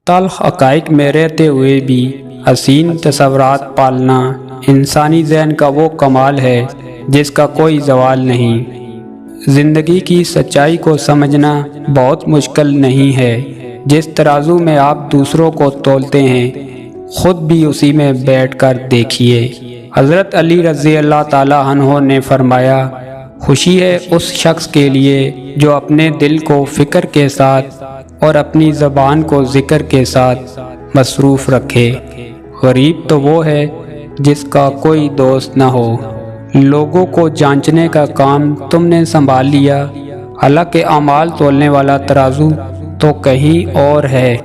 تلخ حقائق میں رہتے ہوئے بھی حسین تصورات پالنا انسانی ذہن کا وہ کمال ہے جس کا کوئی زوال نہیں۔ زندگی کی سچائی کو سمجھنا بہت مشکل نہیں ہے۔ جس ترازو میں آپ دوسروں کو تولتے ہیں خود بھی اسی میں بیٹھ کر دیکھیے۔ حضرت علی رضی اللہ تعالی عنہ نے فرمایا، خوشی ہے اس شخص کے لیے جو اپنے دل کو فکر کے ساتھ اور اپنی زبان کو ذکر کے ساتھ مصروف رکھے۔ غریب تو وہ ہے جس کا کوئی دوست نہ ہو۔ لوگوں کو جانچنے کا کام تم نے سنبھال لیا، حالانکہ اعمال تولنے والا ترازو تو کہیں اور ہے۔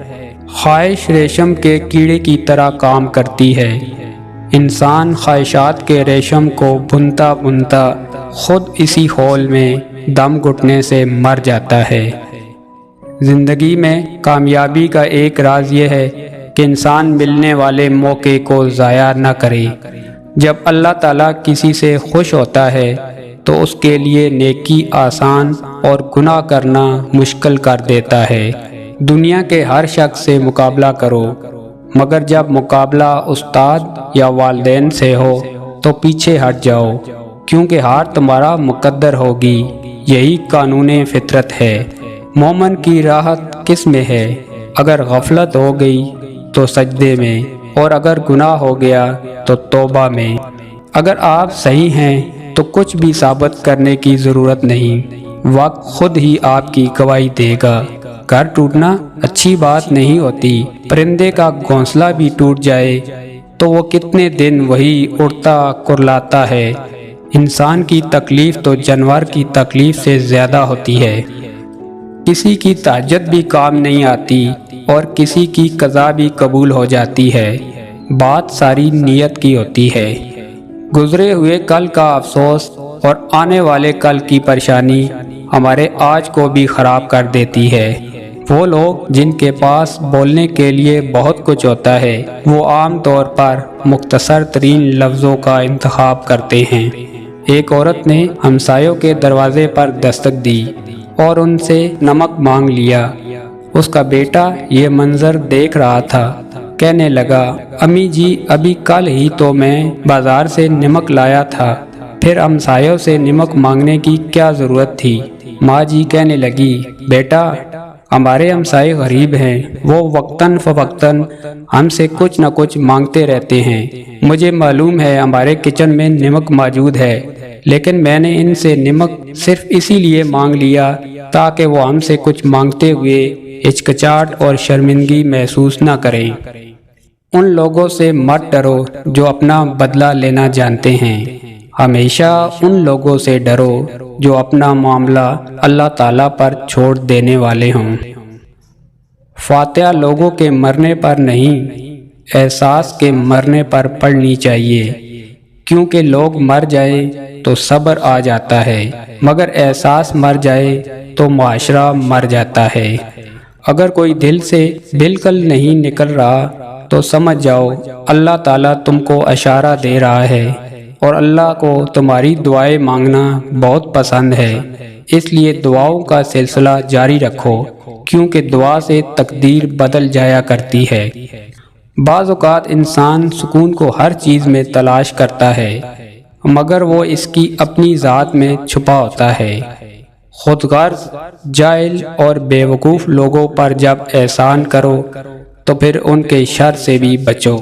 خواہش ریشم کے کیڑے کی طرح کام کرتی ہے۔ انسان خواہشات کے ریشم کو بنتا بنتا خود اسی ہول میں دم گھٹنے سے مر جاتا ہے۔ زندگی میں کامیابی کا ایک راز یہ ہے کہ انسان ملنے والے موقع کو ضائع نہ کرے۔ جب اللہ تعالیٰ کسی سے خوش ہوتا ہے تو اس کے لیے نیکی آسان اور گناہ کرنا مشکل کر دیتا ہے۔ دنیا کے ہر شخص سے مقابلہ کرو، مگر جب مقابلہ استاد یا والدین سے ہو تو پیچھے ہٹ جاؤ، کیونکہ ہار تمہارا مقدر ہوگی۔ یہی قانون فطرت ہے۔ مومن کی راحت کس میں ہے؟ اگر غفلت ہو گئی تو سجدے میں، اور اگر گناہ ہو گیا تو توبہ میں۔ اگر آپ صحیح ہیں تو کچھ بھی ثابت کرنے کی ضرورت نہیں، وقت خود ہی آپ کی گواہی دے گا۔ گھر ٹوٹنا اچھی بات نہیں ہوتی، پرندے کا گھونسلہ بھی ٹوٹ جائے تو وہ کتنے دن وہی اڑتا کرلاتا ہے۔ انسان کی تکلیف تو جانور کی تکلیف سے زیادہ ہوتی ہے۔ کسی کی تہجد بھی کام نہیں آتی اور کسی کی قضا بھی قبول ہو جاتی ہے۔ بات ساری نیت کی ہوتی ہے۔ گزرے ہوئے کل کا افسوس اور آنے والے کل کی پریشانی ہمارے آج کو بھی خراب کر دیتی ہے۔ وہ لوگ جن کے پاس بولنے کے لیے بہت کچھ ہوتا ہے وہ عام طور پر مختصر ترین لفظوں کا انتخاب کرتے ہیں۔ ایک عورت نے ہمسایوں کے دروازے پر دستک دی اور ان سے نمک مانگ لیا۔ اس کا بیٹا یہ منظر دیکھ رہا تھا، کہنے لگا، امی جی ابھی کل ہی تو میں بازار سے نمک لایا تھا، پھر ہمسایوں سے نمک مانگنے کی کیا ضرورت تھی؟ ماں جی کہنے لگی، بیٹا ہمارے ہمسائے غریب ہیں، وہ وقتاً فوقتاً ہم سے کچھ نہ کچھ مانگتے رہتے ہیں۔ مجھے معلوم ہے ہمارے کچن میں نمک موجود ہے، لیکن میں نے ان سے نمک صرف اسی لیے مانگ لیا تاکہ وہ ہم سے کچھ مانگتے ہوئے ہچکچاہٹ اور شرمندگی محسوس نہ کریں۔ ان لوگوں سے مت ڈرو جو اپنا بدلہ لینا جانتے ہیں، ہمیشہ ان لوگوں سے ڈرو جو اپنا معاملہ اللہ تعالیٰ پر چھوڑ دینے والے ہوں۔ فاتحہ لوگوں کے مرنے پر نہیں، احساس کے مرنے پر پڑھنی چاہیے، کیونکہ لوگ مر جائیں تو صبر آ جاتا ہے، مگر احساس مر جائے تو معاشرہ مر جاتا ہے۔ اگر کوئی دل سے بالکل نہیں نکل رہا تو سمجھ جاؤ اللہ تعالیٰ تم کو اشارہ دے رہا ہے، اور اللہ کو تمہاری دعائیں مانگنا بہت پسند ہے۔ اس لیے دعاؤں کا سلسلہ جاری رکھو، کیونکہ دعا سے تقدیر بدل جایا کرتی ہے۔ بعض اوقات انسان سکون کو ہر چیز میں تلاش کرتا ہے، مگر وہ اس کی اپنی ذات میں چھپا ہوتا ہے۔ خود غرض، جاہل اور بے وقوف لوگوں پر جب احسان کرو تو پھر ان کے شر سے بھی بچو۔